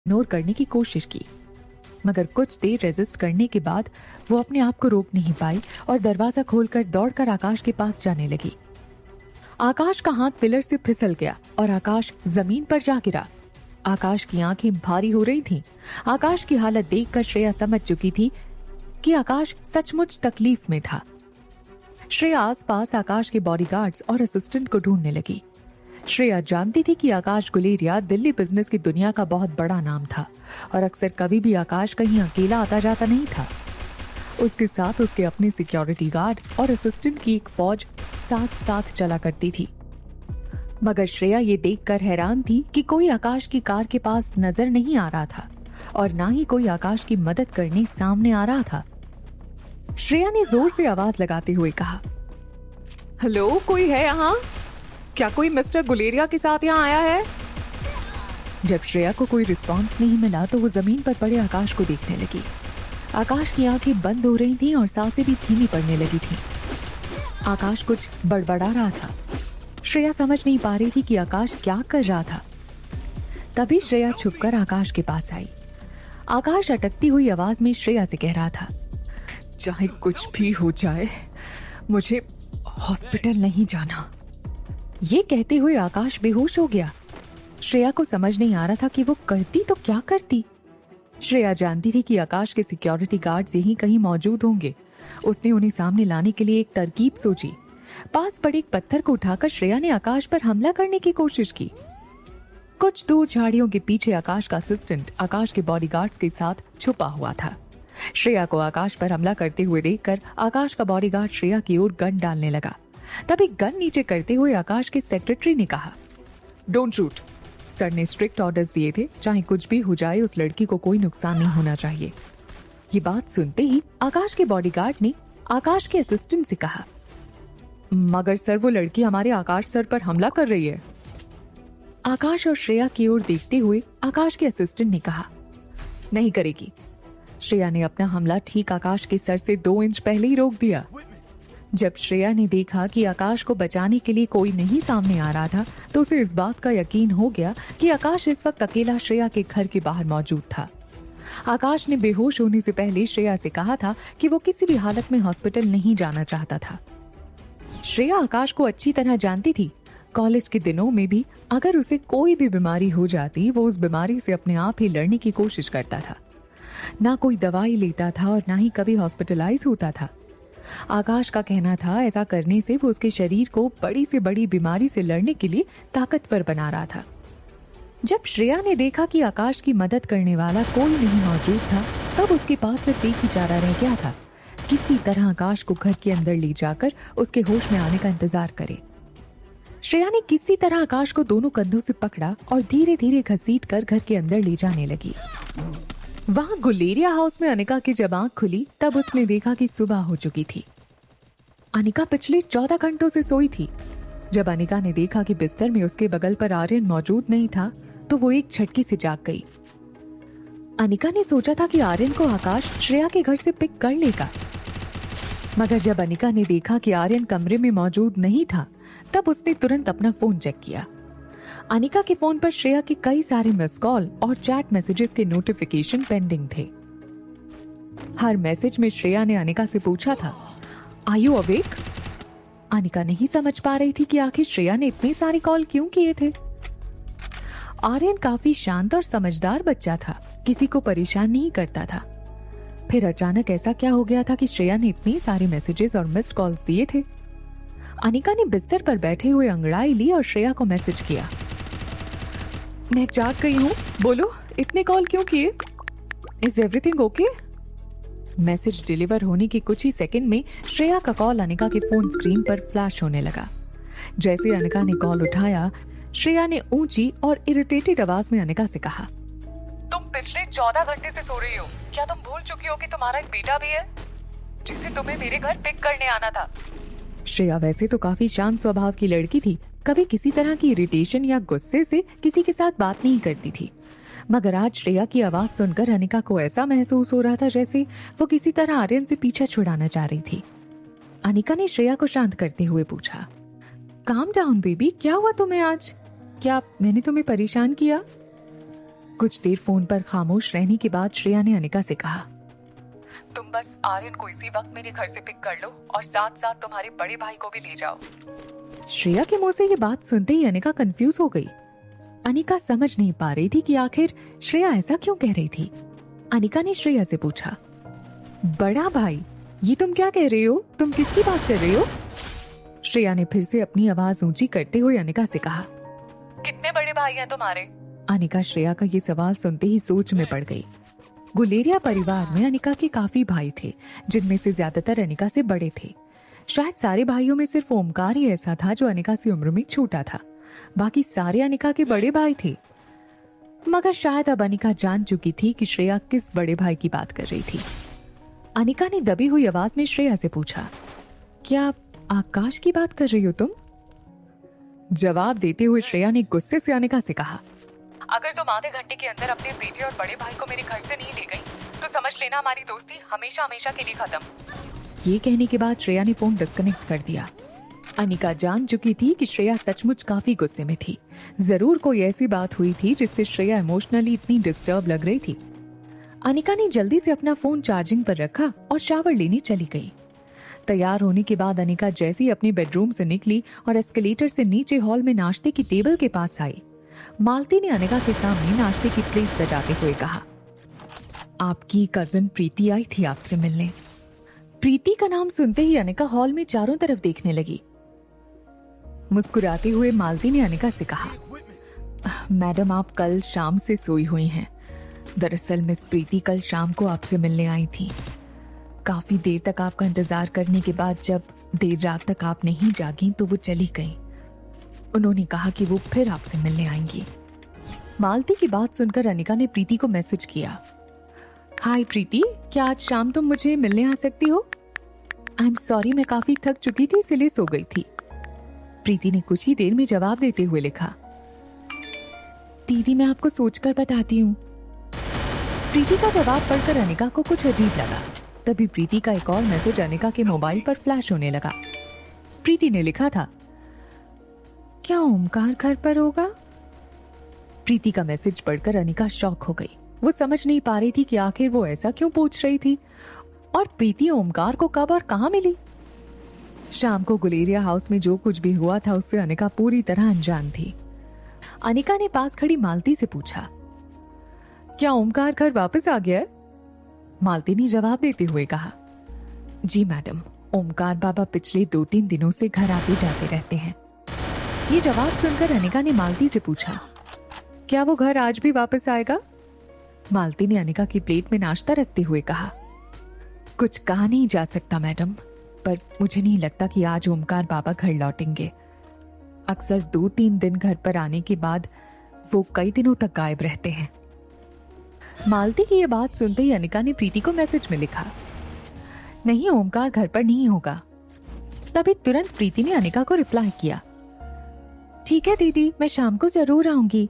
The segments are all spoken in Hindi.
इग्नोर करने की कोशिश की, मगर कुछ देर रेजिस्ट करने के बाद वो अपने आप को रोक नहीं पाई और दरवाजा खोलकर दौड़कर आकाश के पास जाने लगी। आकाश का हाथ पिलर से फिसल गया और आकाश जमीन पर जा गिरा। आकाश की आंखें भारी हो रही थीं। आकाश की हालत देखकर श्रेया समझ चुकी थी कि आकाश सचमुच तकलीफ में था। श्रेया आसपास आकाश के बॉडीगार्ड्स और असिस्टेंट को ढूंढने लगी। श्रेया जानती थी कि आकाश गुलेरिया दिल्ली बिजनेस की दुनिया का बहुत बड़ा नाम था और अक्सर कभी भी आकाश कहीं अकेला आता जाता नहीं था। उसके साथ उसके अपने सिक्योरिटी गार्ड और असिस्टेंट की एक फौज साथ साथ चला करती थी। मगर श्रेया ये देखकर हैरान थी कि कोई आकाश की कार के पास नजर नहीं आ रहा था और ना ही कोई आकाश की मदद करने सामने आ रहा था। श्रेया ने जोर से आवाज लगाते हुए कहा, हेलो, कोई है यहाँ? क्या कोई मिस्टर गुलेरिया के साथ यहाँ आया है? जब श्रेया को कोई रिस्पांस नहीं मिला तो वो जमीन पर पड़े आकाश को देखने लगी। आकाश की आंखें बंद हो रही थीं और सांसें भी धीमी पड़ने लगी थीं। आकाश कुछ बड़बड़ा रहा था। श्रेया समझ नहीं पा रही थी कि आकाश क्या कर रहा था। तभी श्रेया छुपकर आकाश के पास आई। आकाश अटकती हुई आवाज में श्रेया से कह रहा था, चाहे कुछ भी हो जाए, मुझे हॉस्पिटल नहीं जाना। ये कहते हुए आकाश बेहोश हो गया। श्रेया को समझ नहीं आ रहा था कि वो करती तो क्या करती। श्रेया जानती थी कि आकाश के सिक्योरिटी गार्ड्स यहीं कहीं मौजूद होंगे। उसने उन्हें सामने लाने के लिए एक तरकीब सोची। पास पड़े एक पत्थर को उठाकर श्रेया ने आकाश पर हमला करने की कोशिश की। कुछ दूर झाड़ियों के पीछे आकाश का असिस्टेंट आकाश के बॉडीगार्ड्स के साथ छुपा हुआ था। श्रेया को आकाश पर हमला करते हुए देखकर आकाश का बॉडीगार्ड श्रेया की ओर गन डालने लगा। तभी गन नीचे करते हुए आकाश के सेक्रेटरी ने कहा, डोंट शूट। सर ने स्ट्रिक्ट ऑर्डर्स दिए थे, चाहे कुछ भी हो जाए उस लड़की को कोई नुकसान नहीं होना चाहिए। ये बात सुनते ही आकाश के बॉडीगार्ड ने आकाश के असिस्टेंट से कहा, मगर सर वो लड़की हमारे आकाश सर पर हमला कर रही है। आकाश और श्रेया की ओर देखते हुए आकाश के असिस्टेंट ने कहा, नहीं करेगी। श्रेया ने अपना हमला ठीक आकाश के सर से 2 इंच पहले ही रोक दिया। जब श्रेया ने देखा कि आकाश को बचाने के लिए कोई नहीं सामने आ रहा था तो उसे इस बात का यकीन हो गया कि आकाश इस वक्त अकेला श्रेया के घर के बाहर मौजूद था। आकाश ने बेहोश होने से पहले श्रेया से कहा था कि वो किसी भी हालत में हॉस्पिटल नहीं जाना चाहता था। श्रेया आकाश को अच्छी तरह जानती थी। कॉलेज के दिनों में भी अगर उसे कोई भी बीमारी हो जाती वो उस बीमारी से अपने आप ही लड़ने की कोशिश करता था। ना कोई दवाई लेता था और ना ही कभी हॉस्पिटलाइज होता था। आकाश का कहना था ऐसा करने से वो उसके शरीर को बड़ी से बड़ी बीमारी से लड़ने के लिए ताकतवर बना रहा था। जब श्रेया ने देखा कि आकाश की मदद करने वाला कोई नहीं मौजूद था तब उसके पास सिर्फ एक ही चारा रह गया था, किसी तरह आकाश को घर के अंदर ले जाकर उसके होश में आने का इंतजार करे। श्रेया ने किसी तरह आकाश को दोनों कंधों से पकड़ा और धीरे धीरे घसीट कर घर के अंदर ले जाने लगी। वहां गुलेरिया हाउस में अनिका की जब आंख खुली तब उसने देखा कि सुबह हो चुकी थी। अनिका पिछले 14 घंटों से सोई थी। जब अनिका ने देखा कि बिस्तर में उसके बगल पर आर्यन मौजूद नहीं था तो वो एक झटके से जाग गई। अनिका ने सोचा था कि आर्यन को आकाश श्रेया के घर से पिक कर लेगा, मगर जब अनिका ने देखा कि आर्यन कमरे में मौजूद नहीं था तब उसने तुरंत अपना फोन चेक किया। अनिका के फोन पर श्रेया के कई सारे मिस कॉल और चैट मैसेजेस के नोटिफिकेशन पेंडिंग थे। हर मैसेज में श्रेया ने अनिका से पूछा था, आर यू अवेक? अनिका नहीं समझ पा रही थी कि आखिर श्रेया ने इतने सारे कॉल क्यों किए थे। आर्यन काफी शांत और समझदार बच्चा था, किसी को परेशान नहीं करता था। फिर अचानक ऐसा क्या हो गया था कि श्रेया ने इतने सारे मैसेजेस और मिस्ड कॉल्स दिए थे। अनिका ने बिस्तर पर बैठे हुए अंगड़ाई ली और श्रेया को मैसेज किया, मैं जाग गई हूँ, बोलो इतने कॉल क्यों किए? Is everything okay? Message deliver होने के कुछ ही सेकंड में श्रेया का कॉल अनिका के फोन स्क्रीन पर फ्लैश होने लगा। जैसे अनिका ने कॉल उठाया, श्रेया ने ऊंची और इरिटेटेड आवाज में अनिका से कहा, तुम पिछले 14 घंटे से सो रही हो। क्या तुम भूल चुकी हो कि तुम्हारा एक बेटा भी है जिसे तुम्हें मेरे घर पिक करने आना था? श्रेया वैसे तो काफी शांत स्वभाव की लड़की थी, कभी किसी तरह की इरिटेशन या गुस्से से किसी के साथ बात नहीं करती थी, मगर आज श्रेया की आवाज सुनकर अनिका को ऐसा महसूस हो रहा था जैसे वो किसी तरह आर्यन से पीछा छुड़ाना चाह रही थी। अनिका ने श्रेया को शांत करते हुए पूछा, काम डाउन बेबी, क्या हुआ तुम्हें आज? क्या मैंने तुम्हें परेशान किया? कुछ देर फोन पर खामोश रहने के बाद श्रेया ने अनिका से कहा, तुम बस आर्यन को इसी वक्त मेरे घर से पिक कर लो और साथ साथ तुम्हारे बड़े भाई को भी ले जाओ। श्रेया के मुंह से ये बात सुनते ही अनिका कंफ्यूज हो गई। अनिका समझ नहीं पा रही थी कि आखिर श्रेया ऐसा क्यों कह रही थी। अनिका ने श्रेया से पूछा, बड़ा भाई, ये तुम क्या कह रहे हो? तुम किसकी बात कर रहे हो? श्रेया ने फिर से अपनी आवाज ऊंची करते हुए अनिका से कहा, कितने बड़े भाई हैं तुम्हारे? अनिका श्रेया का ये सवाल सुनते ही सोच में पड़ गई। गुलेरिया परिवार में अनिका के काफी भाई थे, जिनमें से ज्यादातर अनिका से बड़े थे। शायद सारे भाइयों में सिर्फ ओमकार ही ऐसा था जो अनिका से उम्र में छोटा था, बाकी सारे अनिका के बड़े भाई थे। मगर शायद अब अनिका जान चुकी थी कि श्रेया किस बड़े भाई की बात कर रही थी। अनिका ने दबी हुई आवाज में श्रेया से पूछा, क्या आकाश की बात कर रही हो तुम? जवाब देते हुए श्रेया ने गुस्से से अनिका से कहा, अगर तुम आधे घंटे के अंदर अपने बेटे और बड़े भाई को मेरे घर से नहीं ले गई तो समझ लेना हमारी दोस्ती हमेशा हमेशा के लिए खत्म। ये कहने के बाद श्रेया ने फोन डिस्कनेक्ट कर दिया। अनिका जान चुकी थी कि श्रेया सचमुच काफी गुस्से में थी। जरूर कोई ऐसी बात हुई थी जिससे श्रेया इमोशनली इतनी डिस्टर्ब लग रही थी। अनिका ने जल्दी से अपना फोन चार्जिंग पर रखा और शावर लेने चली गई। तैयार होने के बाद अनिका जैसे ही अपने बेडरूम से निकली और एस्केलेटर से नीचे हॉल में नाश्ते की टेबल के पास आई, मालती ने अनिका के सामने नाश्ते की प्लेट सजाते हुए कहा, आपकी कजिन प्रीति आई थी आपसे मिलने। प्रीति का नाम सुनते ही अनिका हॉल में चारों तरफ देखने लगी। मुस्कुराते हुए मालती ने अनिका से कहा, मैडम आप कल शाम से सोई हुई हैं। दरअसल मिस प्रीति कल शाम को आपसे मिलने आई थी। काफी देर तक आपका इंतजार करने के बाद जब देर रात तक आप नहीं जागी तो वो चली गई। उन्होंने कहा कि वो फिर आपसे मिलने आएंगी। मालती की बात सुनकर अनिका ने प्रीति को मैसेज किया, हाय प्रीति, क्या आज शाम तुम मुझे मिलने आ सकती हो? आई एम सॉरी, मैं काफी थक चुकी थी इसलिए सो गई थी। प्रीति ने कुछ ही देर में जवाब देते हुए लिखा, दीदी मैं आपको सोचकर बताती हूँ। प्रीति का जवाब पढ़कर अनिका को कुछ अजीब लगा। तभी प्रीति का एक और मैसेज अनिका के मोबाइल पर फ्लैश होने लगा। प्रीति ने लिखा था, क्या ओमकार घर पर होगा? प्रीति का मैसेज पढ़कर अनिका शॉक हो गई। वो समझ नहीं पा रही थी कि आखिर वो ऐसा क्यों पूछ रही थी और प्रीति ओमकार को कब और कहां मिली। शाम को गुलेरिया हाउस में जो कुछ भी हुआ था उससे अनिका पूरी तरह अनजान थी। अनिका ने पास खड़ी मालती से पूछा, क्या ओमकार घर वापस आ गया है? मालती ने जवाब देते हुए कहा, जी मैडम, ओमकार बाबा पिछले 2-3 दिनों से घर आते जाते रहते हैं। ये जवाब सुनकर अनिका ने मालती से पूछा, क्या वो घर आज भी वापस आएगा? मालती ने अनिका की प्लेट में नाश्ता रखते हुए कहा, कुछ कहा नहीं जा सकता मैडम, पर मुझे नहीं लगता कि आज ओमकार बाबा घर लौटेंगे। अक्सर 2-3 दिन घर पर आने के बाद वो कई दिनों तक गायब रहते हैं। मालती की ये बात सुनते ही अनिका ने प्रीति को मैसेज में लिखा, नहीं ओमकार घर पर नहीं होगा। तभी तुरंत प्रीति ने अनिका को रिप्लाई किया, ठीक है दीदी, मैं शाम को जरूर आऊंगी।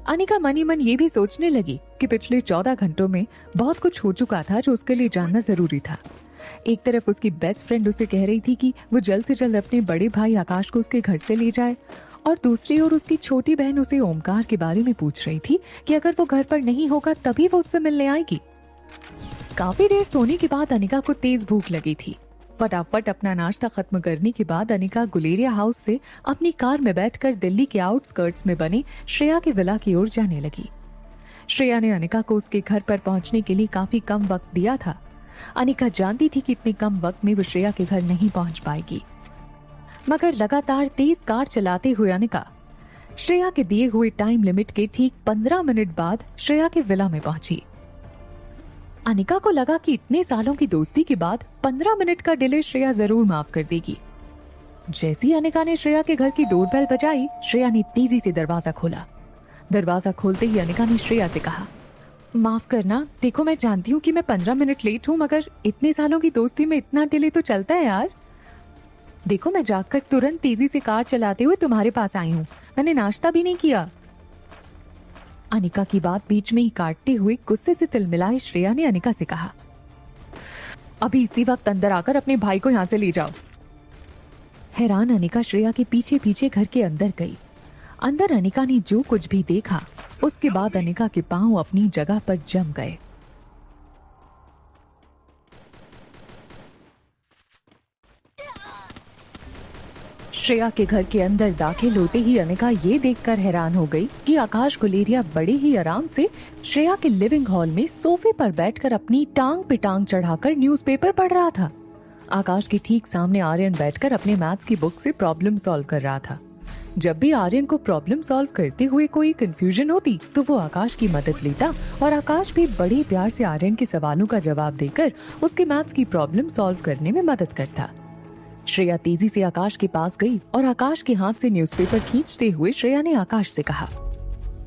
अनिका मन ही मन ये भी सोचने लगी कि पिछले 14 घंटों में बहुत कुछ हो चुका था जो उसके लिए जानना जरूरी था। एक तरफ उसकी बेस्ट फ्रेंड उसे कह रही थी कि वो जल्द से जल्द अपने बड़े भाई आकाश को उसके घर से ले जाए, और दूसरी ओर उसकी छोटी बहन उसे ओमकार के बारे में पूछ रही थी कि अगर वो घर पर नहीं होगा तभी वो उससे मिलने आएगी। काफी देर सोने के बाद अनिका को तेज भूख लगी थी। फटाफट अपना नाश्ता खत्म करने के बाद अनिका गुलेरिया हाउस से अपनी कार में बैठकर दिल्ली के आउटस्कर्ट्स में बने श्रेया के विला की ओर जाने लगी। श्रेया ने अनिका को उसके घर पर पहुंचने के लिए काफी कम वक्त दिया था। अनिका जानती थी कि इतने कम वक्त में वो श्रेया के घर नहीं पहुंच पाएगी, मगर लगातार तेज कार चलाते हुए अनिका श्रेया के दिए हुए टाइम लिमिट के ठीक 15 मिनट बाद श्रेया के विला में पहुंची। अनिका को लगा कि इतने सालों की दोस्ती के बाद 15 मिनट का डिले श्रेया जरूर माफ कर देगी। जैसे ही अनिका ने श्रेया के घर की डोरबेल बजाई, श्रेया ने तेजी से दरवाजा खोला। दरवाजा खोलते ही अनिका ने श्रेया से कहा, माफ करना, देखो मैं जानती हूँ कि मैं 15 मिनट लेट हूँ, मगर इतने सालों की दोस्ती में इतना डिले तो चलता है यार। देखो मैं जागकर तुरंत तेजी से कार चलाते हुए तुम्हारे पास आई हूँ, मैंने नाश्ता भी नहीं किया। अनिका की बात बीच में ही काटते हुए गुस्से से तिलमिलाए श्रेया ने अनिका से कहा, अभी इसी वक्त अंदर आकर अपने भाई को यहाँ से ले जाओ। हैरान अनिका श्रेया के पीछे पीछे घर के अंदर गई। अंदर अनिका ने जो कुछ भी देखा उसके बाद अनिका के पांव अपनी जगह पर जम गए। श्रेया के घर के अंदर दाखिल होते ही अनिका ये देखकर हैरान हो गई कि आकाश गुलेरिया बड़े ही आराम से श्रेया के लिविंग हॉल में सोफे पर बैठकर अपनी टांग पे टांग चढ़ाकर न्यूज़पेपर पढ़ रहा था। आकाश के ठीक सामने आर्यन बैठकर अपने मैथ्स की बुक से प्रॉब्लम सॉल्व कर रहा था। जब भी आर्यन को प्रॉब्लम सॉल्व करते हुए कोई कंफ्यूजन होती तो वो आकाश की मदद लेता और आकाश भी बड़े प्यार से आर्यन के सवालों का जवाब देकर उसके मैथ्स की प्रॉब्लम सॉल्व करने में मदद करता। श्रेया तेजी से आकाश के पास गई और आकाश के हाथ से न्यूज़पेपर खींचते हुए श्रेया ने आकाश से कहा,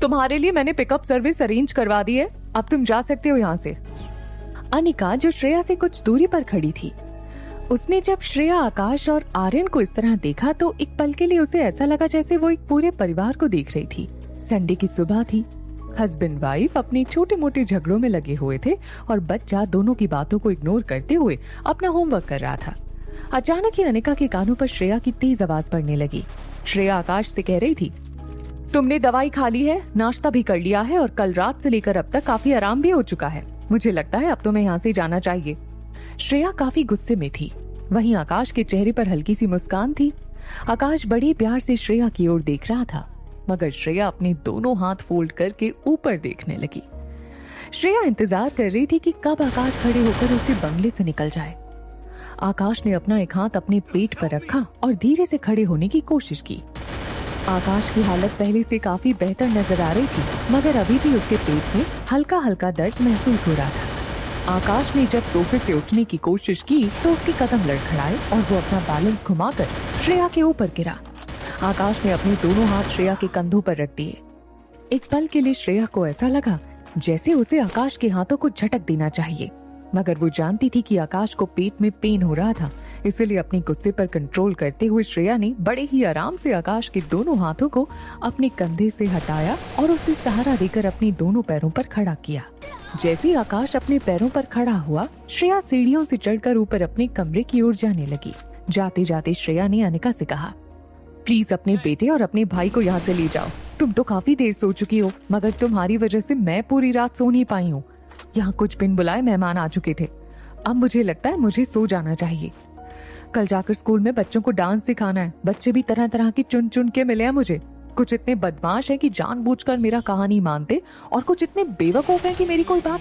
तुम्हारे लिए मैंने पिकअप सर्विस अरेंज करवा दी है, अब तुम जा सकते हो यहाँ से। अनिका जो श्रेया से कुछ दूरी पर खड़ी थी, उसने जब श्रेया, आकाश और आर्यन को इस तरह देखा तो एक पल के लिए उसे ऐसा लगा जैसे वो एक पूरे परिवार को देख रही थी। संडे की सुबह थी। हस्बैंड वाइफ अपने छोटे मोटे झगड़ों में लगे हुए थे और बच्चा दोनों की बातों को इग्नोर करते हुए अपना होमवर्क कर रहा था। अचानक ही अनिका के कानों पर श्रेया की तेज आवाज पड़ने लगी। श्रेया आकाश से कह रही थी, तुमने दवाई खा ली है, नाश्ता भी कर लिया है और कल रात से लेकर अब तक काफी आराम भी हो चुका है। मुझे लगता है अब तुम्हें यहाँ से जाना चाहिए। श्रेया काफी गुस्से में थी। वहीं आकाश के चेहरे पर हल्की सी मुस्कान थी। आकाश बड़े प्यार से श्रेया की ओर देख रहा था, मगर श्रेया अपने दोनों हाथ फोल्ड करके ऊपर देखने लगी। श्रेया इंतजार कर रही थी कि कब आकाश खड़े होकर उसके बंगले से निकल जाए। आकाश ने अपना एक हाथ अपने पेट पर रखा और धीरे से खड़े होने की कोशिश की। आकाश की हालत पहले से काफी बेहतर नजर आ रही थी, मगर अभी भी उसके पेट में हल्का हल्का दर्द महसूस हो रहा था। आकाश ने जब सोफे से उठने की कोशिश की तो उसके कदम लड़खड़ाए और वो अपना बैलेंस घुमाकर श्रेया के ऊपर गिरा। आकाश ने अपने दोनों हाथ श्रेया के कंधों पर रख दिए। एक पल के लिए श्रेया को ऐसा लगा जैसे उसे आकाश के हाथों को झटक देना चाहिए, मगर वो जानती थी कि आकाश को पेट में पेन हो रहा था। इसलिए अपने गुस्से पर कंट्रोल करते हुए श्रेया ने बड़े ही आराम से आकाश के दोनों हाथों को अपने कंधे से हटाया और उसे सहारा देकर अपने दोनों पैरों पर खड़ा किया। जैसे ही आकाश अपने पैरों पर खड़ा हुआ, श्रेया सीढ़ियों से चढ़कर ऊपर अपने कमरे की ओर जाने लगी। जाते जाते श्रेया ने अनिका से कहा, प्लीज अपने बेटे और अपने भाई को यहाँ से ले जाओ। तुम तो काफी देर सो चुकी हो, मगर तुम्हारी वजह से मैं पूरी रात सो नहीं पाई हूँ। यहाँ कुछ बिन बुलाए मेहमान आ चुके थे। अब मुझे लगता है मुझे सो जाना चाहिए। कल जाकर स्कूल में बच्चों को डांस सिखाना है। बच्चे भी तरह तरह के चुन चुन के मिले हैं मुझे। कुछ इतने बदमाश है कि जानबूझकर मेरा कहा नहीं मानते और कुछ इतने बेवकूफ हैं कि मेरी कोई बात